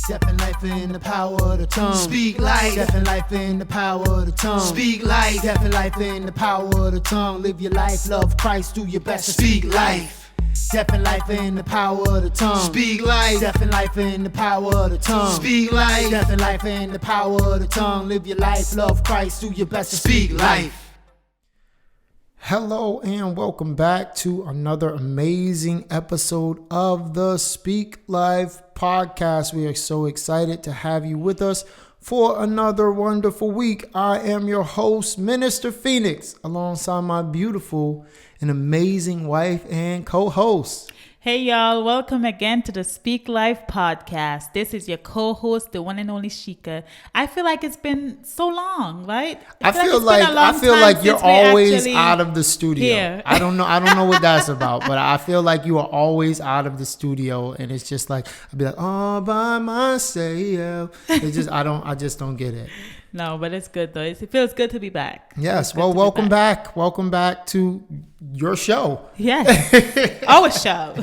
Death and life in the power of the tongue. Speak life. Death and life in the power of the tongue. Speak life. Death and life in the power of the tongue. Live your life, love Christ, do your best to Speak life. Death and life in the power of the tongue. Speak life. Death and life in the power of the tongue. Speak life. Death and life in the power of the tongue. Live your life, love Christ, do your best to Speak life. Hello and welcome back to another amazing episode of the Speak Life podcast. We are so excited to have you with us for another wonderful week. I am your host, Minister Phoenix, alongside my beautiful and amazing wife and co-host. Hey y'all, welcome again to the Speak Life podcast. This is your co-host, the one and only Shika. I feel like it's been so long, right? I feel like you're always out of the studio. Here. I don't know what that's about, but I feel like you are always out of the studio, and it's just like I'd be like, all by myself. It's just I just don't get it. No, but it's good though. It feels good to be back. Yes. Well, welcome back. Welcome back to your show. Yes. Our show.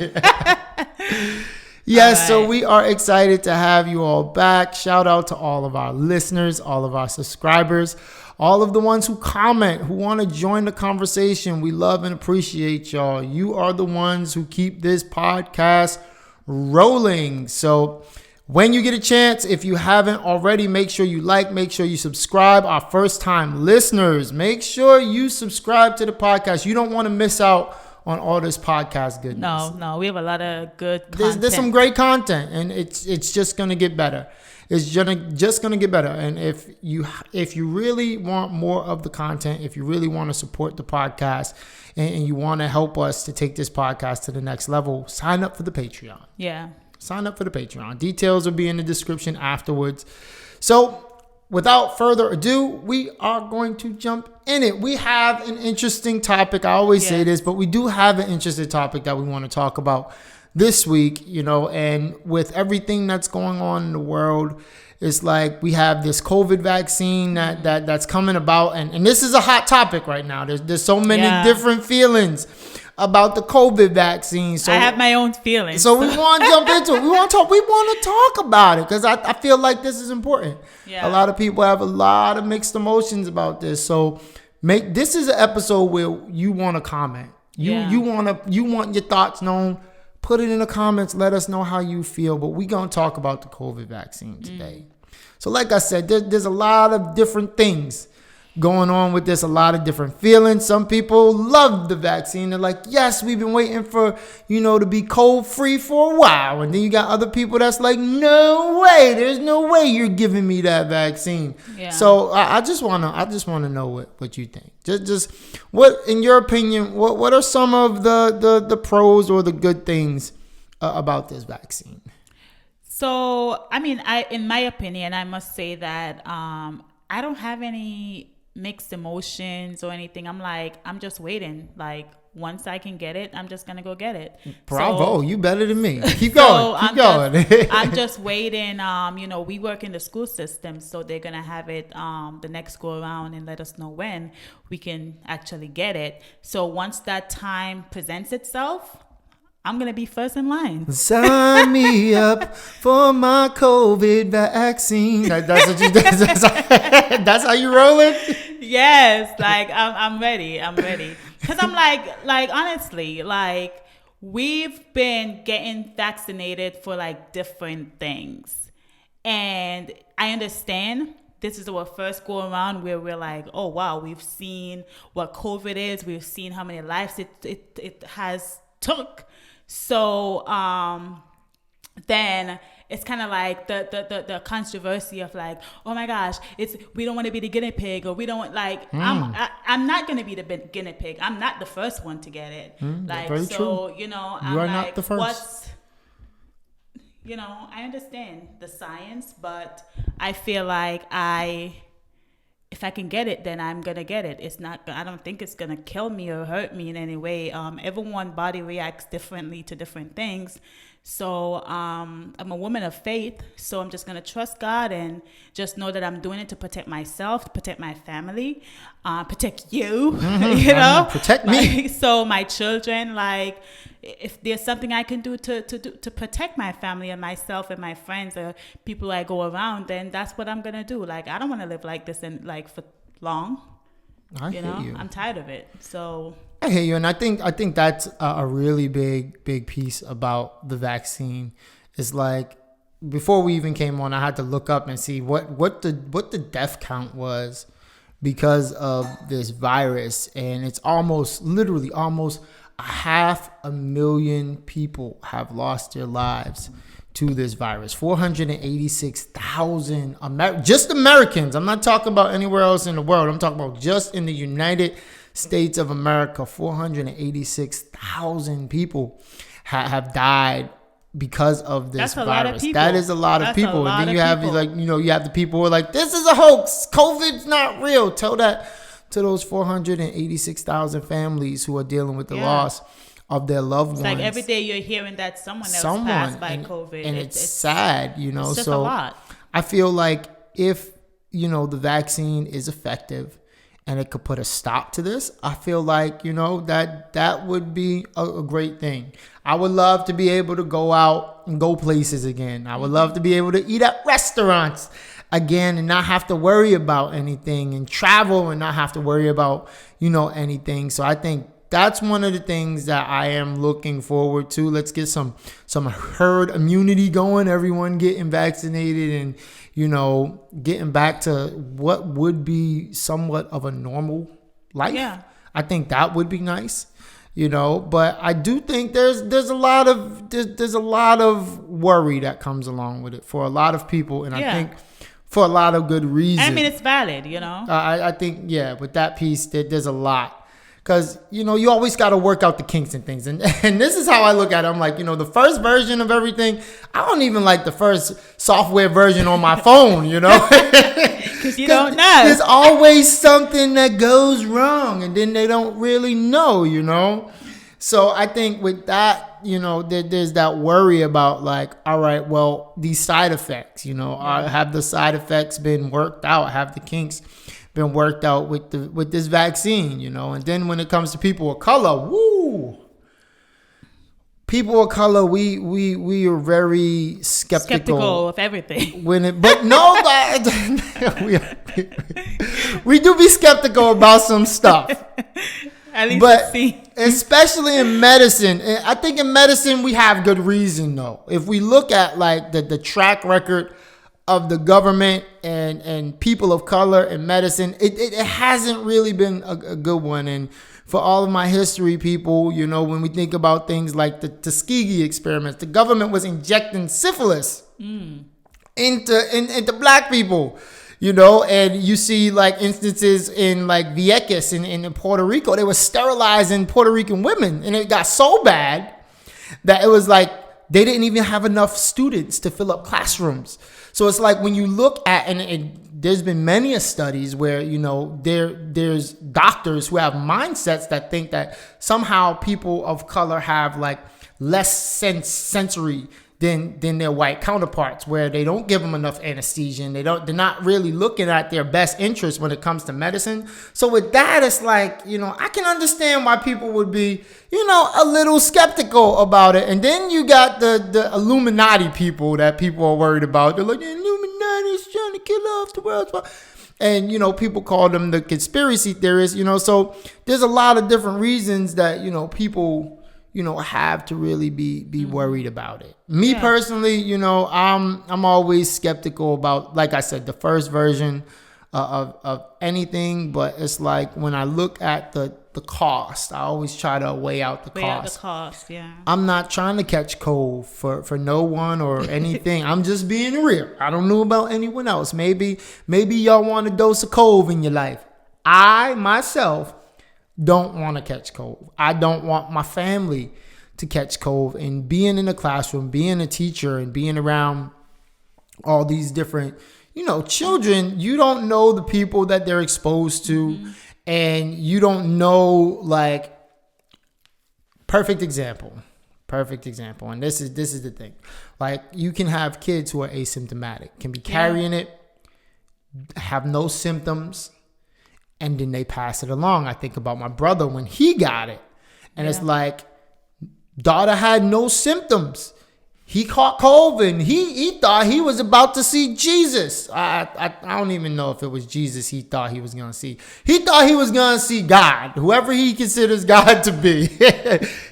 Yes. Right. So we are excited to have you all back. Shout out to all of our listeners, all of our subscribers, all of the ones who comment, who want to join the conversation. We love and appreciate y'all. You are the ones who keep this podcast rolling. So when you get a chance, if you haven't already, make sure you like, make sure you subscribe. Our first time listeners, make sure you subscribe to the podcast. You don't want to miss out on all this podcast goodness. No, we have a lot of good content. There's some great content, and it's just going to get better. It's just going to get better. And if you really want more of the content, if you really want to support the podcast and you want to help us to take this podcast to the next level, sign up for the Patreon. Yeah. Sign up for the Patreon. Details will be in the description afterwards. So without further ado, we are going to jump in it. We have an interesting topic. I always say this, but we do have an interesting topic that we want to talk about this week, and with everything that's going on in the world, it's like we have this COVID vaccine that's coming about. And this is a hot topic right now. There's so many different feelings about the COVID vaccine. So I have my own feelings. So we want to jump into it. We want to talk about it because I feel like this is important. Yeah. A lot of people have a lot of mixed emotions about this. So this is an episode where you want to comment. You want your thoughts known. Put it in the comments. Let us know how you feel. But we're going to talk about the COVID vaccine today. So like I said, there's a lot of different things going on with this, a lot of different feelings. Some people love the vaccine. They're like, yes, we've been waiting for, to be cold free for a while. And then you got other people that's like, no way, there's no way you're giving me that vaccine. Yeah. So I just want to know what you think. Just what, in your opinion, what are some of the pros or the good things about this vaccine? So, in my opinion, I must say that I don't have any mixed emotions or anything. I'm just waiting. Like, once I can get it, I'm just gonna go get it. Bravo, you better than me. Keep going. I'm just waiting. We work in the school system, so they're gonna have it the next go around and let us know when we can actually get it. So once that time presents itself, I'm going to be first in line. Sign me up for my COVID vaccine. That's what you did. That's how you rolling? Yes. I'm ready. Because I'm honestly, we've been getting vaccinated for different things. And I understand this is our first go around where we're like, oh, wow, we've seen what COVID is. We've seen how many lives it has took. So then it's kind of like the controversy of oh my gosh, we don't want to be the guinea pig, or we don't I'm not going to be the guinea pig. I'm not the first one to get it. Very true. I'm you are not the first. I understand the science, but I feel like if I can get it, then I'm going to get it. I don't think it's going to kill me or hurt me in any way. Everyone's body reacts differently to different things. So I'm a woman of faith. So I'm just going to trust God and just know that I'm doing it to protect myself, to protect my family, protect you, you know, protect me. So my children, like, if there's something I can do to protect my family and myself and my friends or people I go around, then that's what I'm going to do. Like, I don't want to live like this and like for long. I hear you. I'm tired of it. So I hear you, and I think that's a really big piece about the vaccine. It's like before we even came on, I had to look up and see what the death count was because of this virus, and it's literally almost 500,000 people have lost their lives to this virus. 486,000 just Americans. I'm not talking about anywhere else in the world. I'm talking about just in the United States of America. 486,000 people have died because of this virus. That is a lot of people. And then you have you have the people who are like, this is a hoax. COVID's not real. Tell that to those 486,000 families who are dealing with the loss of their loved ones. Like every day you're hearing that someone else passed by COVID. And it's sad, you know. It's just so a lot. I feel like if, the vaccine is effective and it could put a stop to this, I feel like, that would be a great thing. I would love to be able to go out and go places again. I would love to be able to eat at restaurants again and not have to worry about anything, and travel and not have to worry about, anything. So I think that's one of the things that I am looking forward to. Let's get some herd immunity going, everyone getting vaccinated and, getting back to what would be somewhat of a normal life. Yeah. I think that would be nice, but I do think there's a lot of worry that comes along with it for a lot of people. And I think for a lot of good reasons. I mean, it's valid, I think, with that piece, there's a lot. Because, you always got to work out the kinks and things. And this is how I look at it. I'm like, the first version of everything, I don't even like the first software version on my phone, Because you don't know. There's always something that goes wrong and then they don't really know. So I think with that, there's that worry about like, all right, well, these side effects, have the side effects been worked out? Have the kinks been worked out with this vaccine, and then when it comes to people of color, people of color, we are very skeptical of everything. We do be skeptical about some stuff. At least but especially in medicine, I think in medicine we have good reason though. If we look at like the track record of the government and people of color in medicine, it hasn't really been a good one. And for all of my history people, when we think about things like the Tuskegee experiments, the government was injecting syphilis into black people, and you see like instances in like Vieques in Puerto Rico, they were sterilizing Puerto Rican women, and it got so bad that it was like they didn't even have enough students to fill up classrooms. So it's like when you look at, and there's been many studies where, there's doctors who have mindsets that think that somehow people of color have like less sensory than their white counterparts, where they don't give them enough anesthesia and they're not really looking at their best interest when it comes to medicine. So with that, it's like, I can understand why people would be, a little skeptical about it. And then you got the Illuminati people that people are worried about. They're like, the Illuminati is trying to kill off the world. And, people call them the conspiracy theorists, so there's a lot of different reasons that, people have to really be worried about it. Me personally, I'm always skeptical about, like I said, the first version of anything. But it's like when I look at the cost, I always try to weigh out the cost. Yeah. I'm not trying to catch cold for no one or anything. I'm just being real. I don't know about anyone else. Maybe y'all want a dose of cold in your life. I myself don't want to catch cold. I don't want my family to catch cold. And being in the classroom, being a teacher, and being around all these different, children, you don't know the people that they're exposed to, and you don't know, like, perfect example. Perfect example. And this is the thing. Like, you can have kids who are asymptomatic, can be carrying it, have no symptoms, and then they pass it along. I think about my brother when he got it. And it's like, daughter had no symptoms. He caught COVID. He thought he was about to see Jesus. I don't even know if it was Jesus he thought he was going to see. He thought he was going to see God, whoever he considers God to be.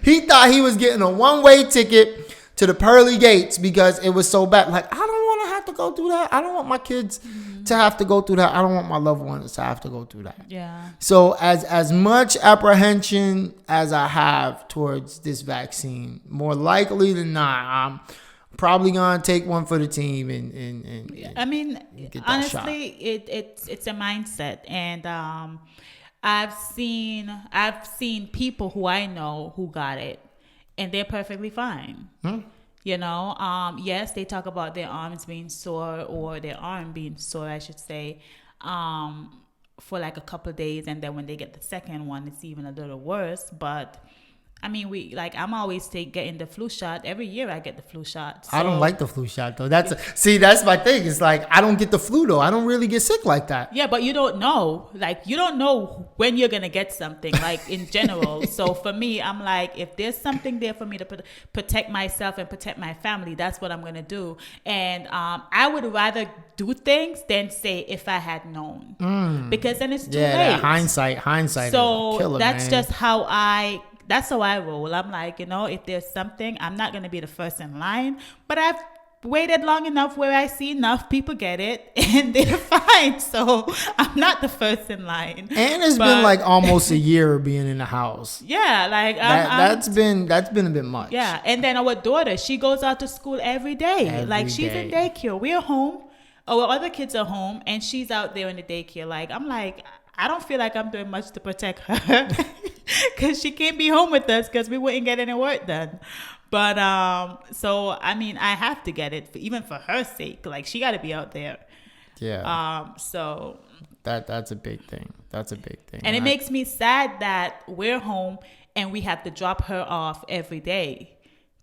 He thought he was getting a one-way ticket to the pearly gates because it was so bad. Like, I don't want to have to go through that. I don't want my kids to have to go through that. I don't want my loved ones to have to go through that. Yeah. So as much apprehension as I have towards this vaccine, more likely than not, I'm probably gonna take one for the team and I mean, get that honestly, it's a mindset, and I've seen people who I know who got it, and they're perfectly fine. You know, yes, they talk about their arms being sore, or their arm being sore, I should say, for like a couple of days, and then when they get the second one, it's even a little worse. But I mean, I'm always getting the flu shot. Every year I get the flu shot. So. I don't like the flu shot though. That's my thing. It's like, I don't get the flu though. I don't really get sick like that. Yeah, but you don't know. Like, you don't know when you're gonna get something. Like, in general. So for me, I'm like, if there's something there for me to protect myself and protect my family, that's what I'm gonna do. And I would rather do things than say if I had known, because then it's too late. Hindsight. So is a killer, that's man. just how that's how I roll. I'm like, if there's something, I'm not going to be the first in line, but I've waited long enough where I see enough people get it and they're fine. So I'm not the first in line. And it's been like almost a year of being in the house. Yeah, like that's been a bit much. Yeah, and then our daughter, she goes out to school every day. She's in daycare. We're home. Our other kids are home, and she's out there in the daycare. Like, I'm like, I don't feel like I'm doing much to protect her because she can't be home with us because we wouldn't get any work done. But so I mean, I have to get it even for her sake. Like, she got to be out there. Yeah. So that's a big thing. And it makes me sad that we're home and we have to drop her off every day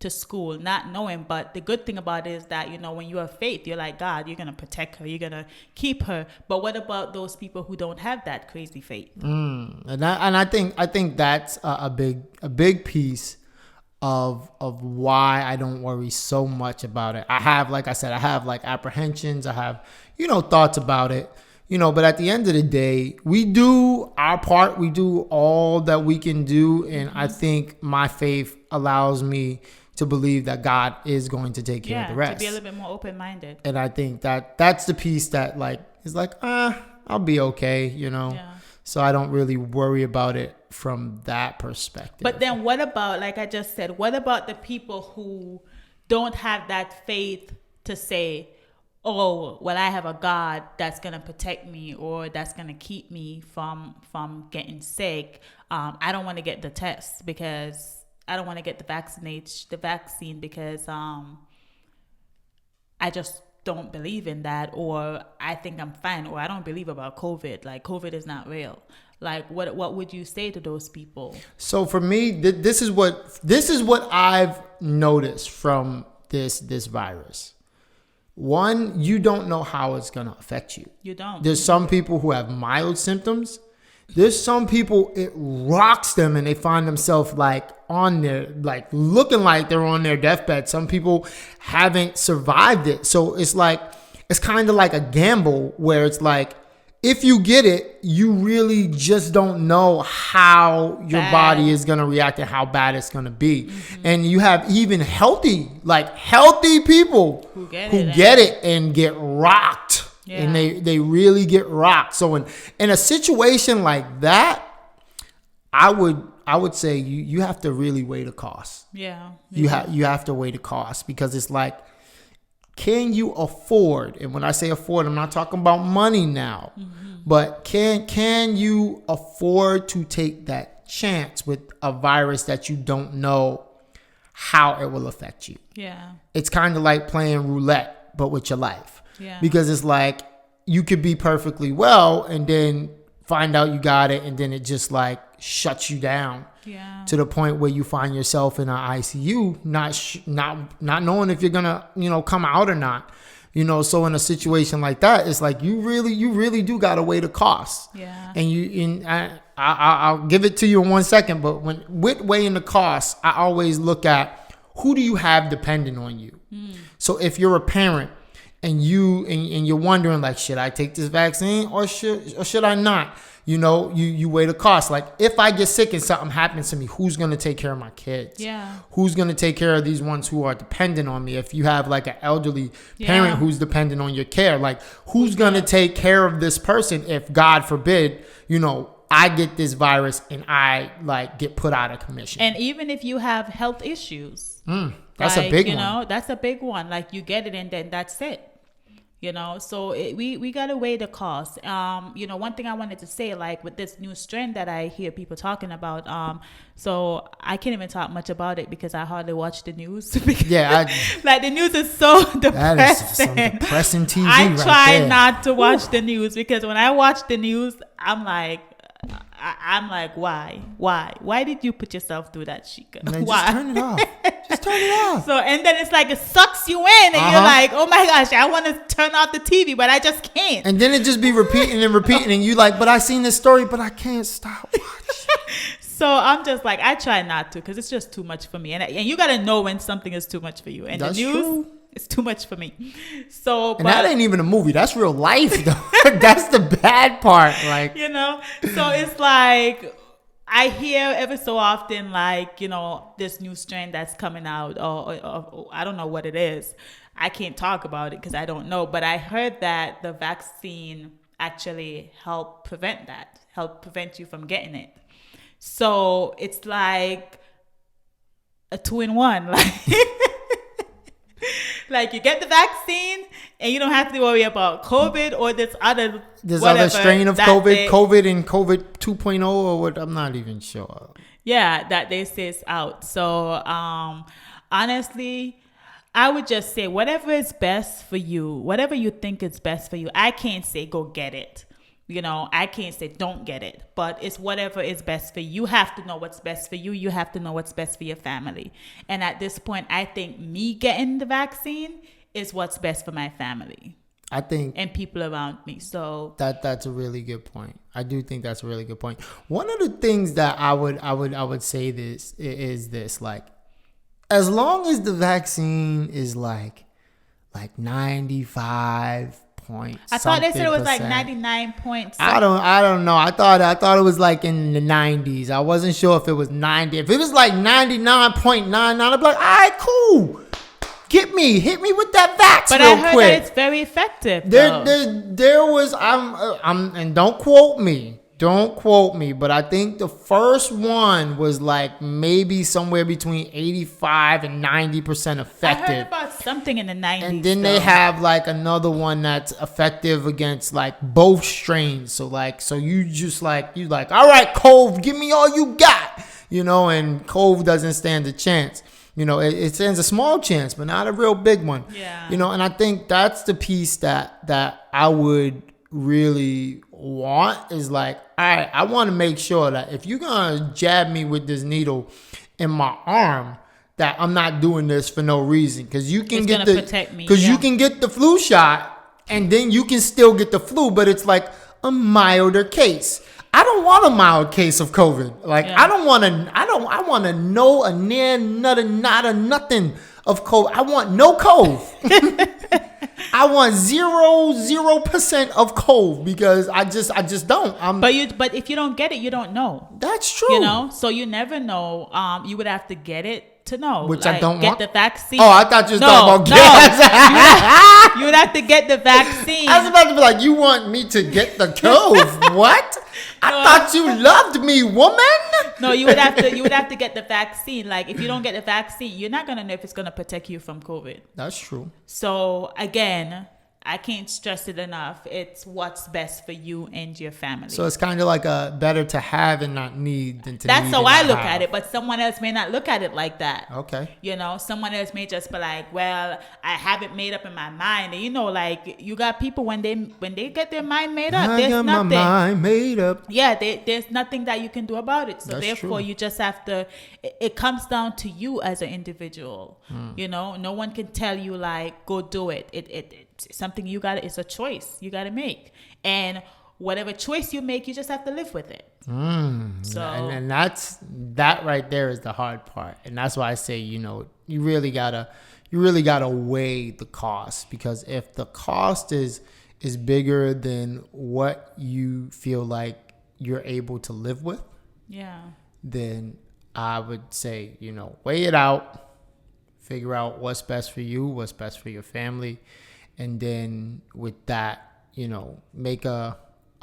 to school, not knowing. But the good thing about it is that, when you have faith, you're like, God, you're going to protect her, you're going to keep her. But what about those people who don't have that crazy faith? And I think that's a big piece of why I don't worry so much about it. I have, like I said, apprehensions, I have, thoughts about it, but at the end of the day, we do our part, we do all that we can do. And I think my faith allows me to believe that God is going to take care of the rest. To be a little bit more open-minded. And I think that's the piece that is like, I'll be okay, Yeah. So I don't really worry about it from that perspective. But then what about, like I just said, what about the people who don't have that faith to say, oh, well, I have a God that's going to protect me, or that's going to keep me from getting sick. I don't want to get the test because I don't want to get the vaccine because I just don't believe in that, or I think I'm fine, or I don't believe about COVID. Like, COVID is not real. Like, what would you say to those people? So for me, this is what I've noticed from this virus. One, you don't know how it's going to affect you. You don't. There's some people who have mild symptoms. There's some people, it rocks them and they find themselves looking like they're on their deathbed. Some people haven't survived it. So it's kind of like a gamble where it's like, if you get it, you really just don't know how your body is going to react and how bad it's going to be. Mm-hmm. And you have even healthy people who get it and get rocked. Yeah. And they really get rocked. So in a situation like that, I would say you have to really weigh the cost. Yeah. You have to weigh the cost, because it's like, can you afford? And when I say afford, I'm not talking about money now, but can you afford to take that chance with a virus that you don't know how it will affect you? Yeah. It's kind of like playing roulette, but with your life. Yeah. Because it's like, you could be perfectly well and then find out you got it, and then it just like shuts you down. Yeah. to the point where you find yourself in an ICU, not knowing if you're gonna, come out or not. So in a situation like that, it's like you really do gotta weigh the costs. Yeah. And I'll give it to you in 1 second, but with weighing the costs, I always look at who do you have dependent on you. So if you're a parent and you're wondering like, should I take this vaccine or should I not? You weigh the cost. Like if I get sick and something happens to me, who's going to take care of my kids? Yeah. Who's going to take care of these ones who are dependent on me? If you have like an elderly parent who's dependent on your care, like who's going to take care of this person if God forbid, I get this virus and I like get put out of commission. And even if you have health issues, that's a big one. That's a big one. Like you get it and then that's it. So we got to weigh the cost. One thing I wanted to say, like with this new strain that I hear people talking about, so I can't even talk much about it because I hardly watch the news. Like the news is so depressing. That is some depressing TV. I try there. not to watch the news because when I watch the news, I'm like, why did you put yourself through that, Sheikah? Man, why? Just turn it off. Just turn it off. So, and then it's like it sucks you in and you're like, oh my gosh, I want to turn off the TV, but I just can't. And then it just be repeating and you like, but I seen this story, but I can't stop watching. So I'm just like, I try not to because it's just too much for me. And you got to know when something is too much for you. And That's the news, true. it's too much for me. So, And that ain't even a movie. That's real life, though. That's the bad part. Like, so it's like, I hear every so often, like, this new strain that's coming out, or I don't know what it is. I can't talk about it because I don't know. But I heard that the vaccine actually helped prevent you from getting it. So it's like a 2-in-1. Like you get the vaccine and you don't have to worry about COVID or this other strain of COVID and COVID 2.0 or what, I'm not even sure. Yeah, that they say is out. So honestly, I would just say whatever is best for you, whatever you think is best for you. I can't say go get it. I can't say don't get it, but it's whatever is best for you. You have to know what's best for you. You have to know what's best for your family. And at this point, I think me getting the vaccine is what's best for my family. I think, and people around me. So that's a really good point. I do think that's a really good point. One of the things that I would say is this, like, as long as the vaccine is like 95 point. I thought they said it was like 99 points. I don't know. I thought it was like in the 90s. I wasn't sure if it was 90. If it was like 99.99, I'd be like, all right, cool. Hit me with that vax but real I heard quick. that it's very effective. There was and don't quote me, but I think the first one was like maybe somewhere between 85 and 90% effective. I heard about something in the 90s. And then they have like another one that's effective against like both strains. So you just like, all right, Cove, give me all you got, and Cove doesn't stand a chance. It stands a small chance, but not a real big one. Yeah. And I think that's the piece that I would really want is like, all right, I want to make sure that if you're going to jab me with this needle in my arm, that I'm not doing this for no reason. Because you can you can get the flu shot and then you can still get the flu, but it's like a milder case. I don't want a mild case of COVID. Like, I want to know a near, not a nothing of COVID. I want no COVID. I want 0% of COVID because I just don't. But if you don't get it, you don't know. That's true. So you never know. You would have to get it to know. Which I don't get want. the vaccine. Oh, I thought you was talking about gas. You would have to get the vaccine. I was about to be like, you want me to get the COVID? What? I thought you loved me, woman. No, you would have to get the vaccine. Like, if you don't get the vaccine, you're not gonna know if it's gonna protect you from COVID. That's true. So again, I can't stress it enough. It's what's best for you and your family. So it's kind of like a better to have and not need than to That's need how and I not look have. at it, but someone else may not look at it like that. Okay. You know, someone else may just be like, well, I have it made up in my mind. And you know, like you got people when they get their mind made up, I there's got nothing. my mind made up. Yeah, there's nothing that you can do about it. So That's therefore, true. you just have to. It comes down to you as an individual. You know, no one can tell you like go do it. It's something you got. It's a choice you got to make, and whatever choice you make, you just have to live with it. So And that right there is the hard part, and that's why I say, you know, you really gotta weigh the cost, because if the cost is bigger than what you feel like you're able to live with, yeah. then I would say, you know, weigh it out, figure out what's best for you, what's best for your family, and then with that, you know, make a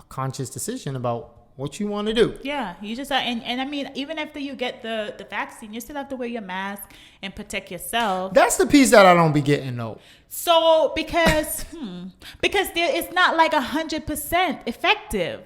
conscious decision about what you want to do. Yeah, you just and I mean, even after you get the vaccine, you still have to wear your mask and protect yourself. That's the piece that I don't be getting though. So because it's not like 100% effective.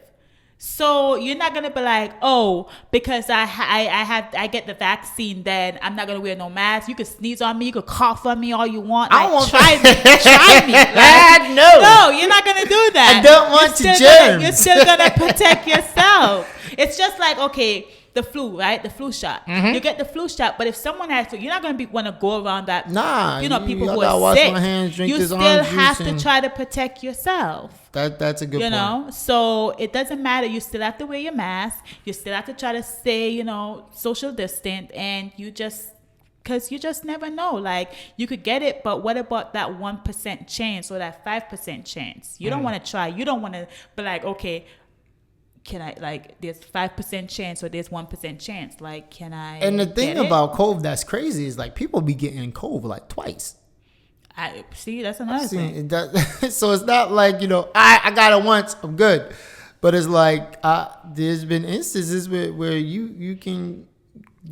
So you're not gonna be like, oh, because I get the vaccine, then I'm not gonna wear no mask. You could sneeze on me, you could cough on me all you want. I Like, won't try me. Like, no, you're not gonna do that. I don't want You're to still germs. You're still gonna protect yourself. It's just like, okay, the flu, right? The flu shot. You get the flu shot, but if someone has flu, you're not gonna want to go around that. Nah, you know, people I who gotta are wash sick. my hands, drink You this still orange have juice, to and try to protect yourself. that's a good You point. know, so it doesn't matter. You still have to wear your mask. You still have to try to stay, you know, social distant, and because you just never know. Like, you could get it, but what about that 1% chance or that 5% chance? You don't want to try. You don't want to be like, okay, can I, like, there's 5% chance or there's 1% chance. Like, can I? And the thing get it? about COVID that's crazy is like people be getting COVID like twice. I see, that's another thing. So it's not like, you know, I got it once, I'm good. But it's like there's been instances where you can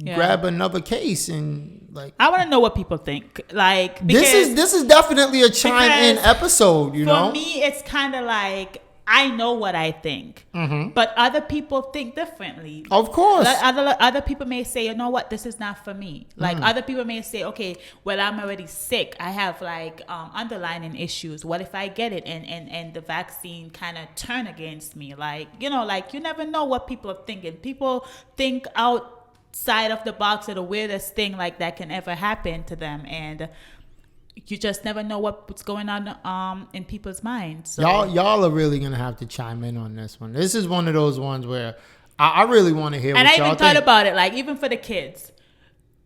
grab another case and like. I want to know what people think. Like, because This is definitely a chime in because episode, you know. For me, it's kind of like I know what I think, but other people think differently. Of course. Other people may say, you know what, this is not for me. Like other people may say, okay, well, I'm already sick. I have like underlying issues. What if I get it and the vaccine kind of turn against me? Like, you know, like you never know what people are thinking. People think outside of the box of the weirdest thing like that can ever happen to them, and you just never know what's going on in people's minds. So. Y'all are really gonna have to chime in on this one. This is one of those ones where I really want to hear. And what I y'all even thought think. about it, like even for the kids,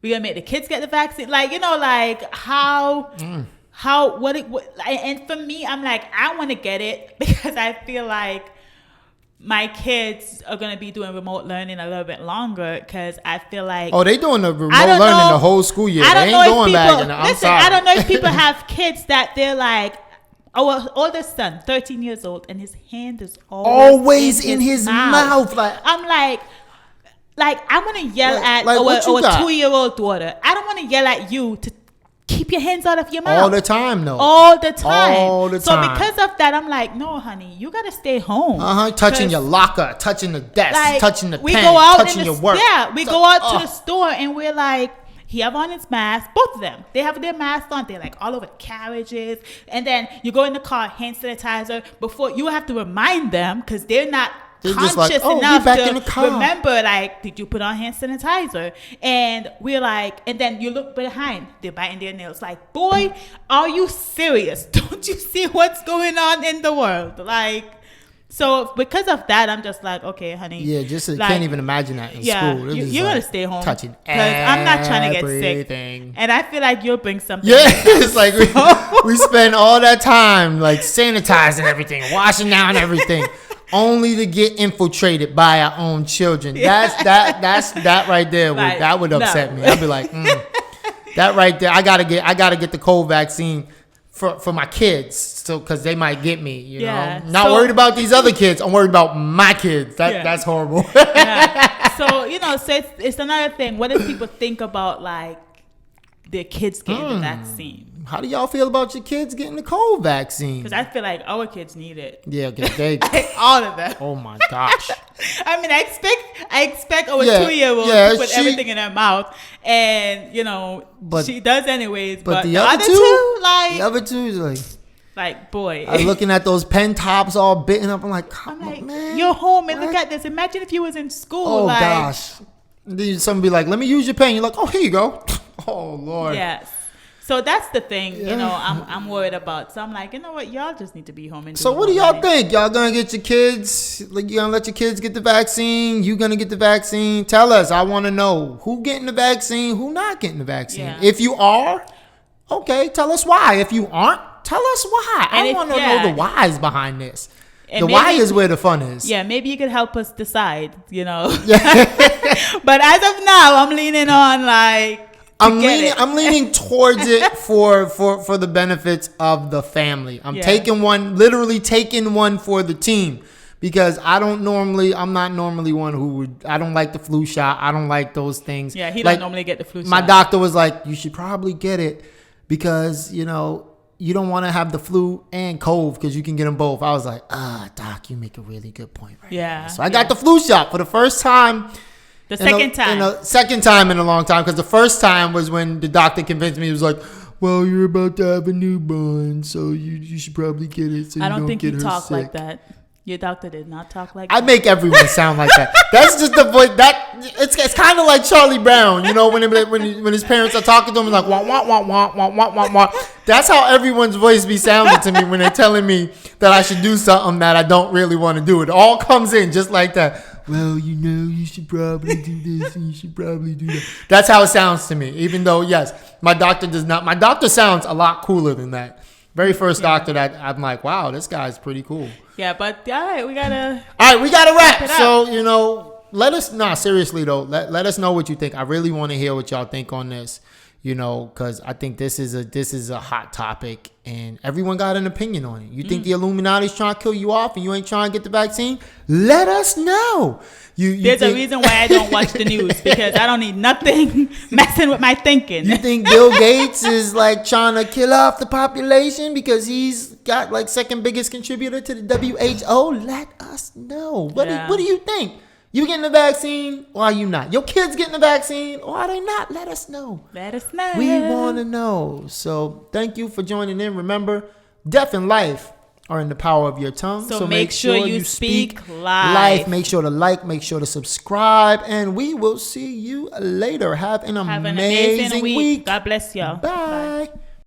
we gonna make the kids get the vaccine. Like, you know, like and for me, I'm like, I want to get it because I feel like my kids are going to be doing remote learning a little bit longer, because I feel like... Oh, they doing the remote I don't learning know- the whole school year. I don't They know ain't if going people... back. I'm Listen, sorry. I don't know if people have kids that they're like... Our oldest son, 13 years old, and his hand is Always in his mouth. Like, I'm like I want to yell at like what you our got? 2-year-old daughter. I don't want to yell at you to keep your hands out of your mouth. all the time, though. All the time. All the time. So because of that, I'm like, no, honey, you gotta stay home. Touching 'Cause, your locker, touching the desk, like, touching the we pen, go out touching in the, your work. Yeah, we go out to the store and we're like, he have on his mask. Both of them, they have their masks on. They're like all over the carriages, and then you go in the car, hand sanitizer. Before you have to remind them because they're not. They're Conscious just like, oh, we enough back to in the car. remember, like, did you put on hand sanitizer? And we're like, and then you look behind, they're biting their nails. Like, boy, are you serious? Don't you see what's going on in the world? Like, so because of that, I'm just like, okay, honey. Yeah, just like, can't even imagine that in school. You're gonna stay home touching because I'm not trying to get sick. everything. And I feel like you'll bring something. Yeah, it's like we spend all that time like sanitizing everything, washing down everything, only to get infiltrated by our own children. That's that right there. Like, that would upset no. me. I'd be like, that right there. I gotta get the COVID vaccine for my kids, so because they might get me. You know, not worried about these other kids. I'm worried about my kids. That's horrible. Yeah. So it's another thing. What do people think about like their kids getting the vaccine? How do y'all feel about your kids getting the cold vaccine? Because I feel like our kids need it. Yeah, they All of them. oh my gosh. I mean, I expect our 2-year-old to put everything in her mouth, and she does anyways. But the other two is like boy, I'm looking at those pen tops all bitten up. I'm like, come on, man. You're home and look at this. Imagine if you was in school. Oh gosh. Then someone be like, let me use your pen. You're like, oh, here you go. Oh Lord. Yes. So that's the thing, I'm worried about. So I'm like, you know what, y'all just need to be home. And so what do y'all think? Y'all gonna get your kids? Like, you gonna let your kids get the vaccine? You gonna get the vaccine? Tell us. I want to know who getting the vaccine, who not getting the vaccine. Yeah. If you are, okay, tell us why. If you aren't, tell us why. I want to know the whys behind this. And the why is where the fun is. Yeah, maybe you could help us decide. But as of now, I'm leaning on I'm leaning towards it for the benefits of the family. I'm literally taking one for the team, because I'm not normally one I don't like the flu shot. I don't like those things. Yeah, he don't normally get the flu shot. My doctor was like, you should probably get it because, you don't want to have the flu and COVID because you can get them both. I was like, doc, you make a really good point right now. So I got the flu shot for the first time. The second time in a long time, because the first time was when the doctor convinced me. He was like, well, you're about to have a newborn, so you should probably get it so you don't get her sick. I don't think you talk like that. Your doctor did not talk like that. I make everyone sound like that. That's just the voice. It's kind of like Charlie Brown, when his parents are talking to him, like wah wah wah wah wah wah wah wah. That's how everyone's voice be sounding to me when they're telling me that I should do something that I don't really want to do. It all comes in just like that. Well, you should probably do this and you should probably do that. That's how it sounds to me. Even though, yes, my doctor does not. My doctor sounds a lot cooler than that. Very first doctor that I'm like, wow, this guy's pretty cool. Yeah, but all right, we gotta wrap. So, let us, seriously though, let us know what you think. I really want to hear what y'all think on this, because I think this is a hot topic and everyone got an opinion on it. You think the Illuminati's trying to kill you off and you ain't trying to get the vaccine? Let us know. There's a reason why I don't watch the news, because I don't need nothing messing with my thinking. You think Bill Gates is trying to kill off the population because he's got second biggest contributor to the WHO? Let us know. What do you think? You getting the vaccine or are you not? Your kids getting the vaccine or are they not? Let us know. Let us know. We want to know. So thank you for joining in. Remember, death and life are in the power of your tongue. So make sure you speak life. Make sure to make sure to subscribe, and we will see you later. Have an amazing week. God bless y'all. Bye.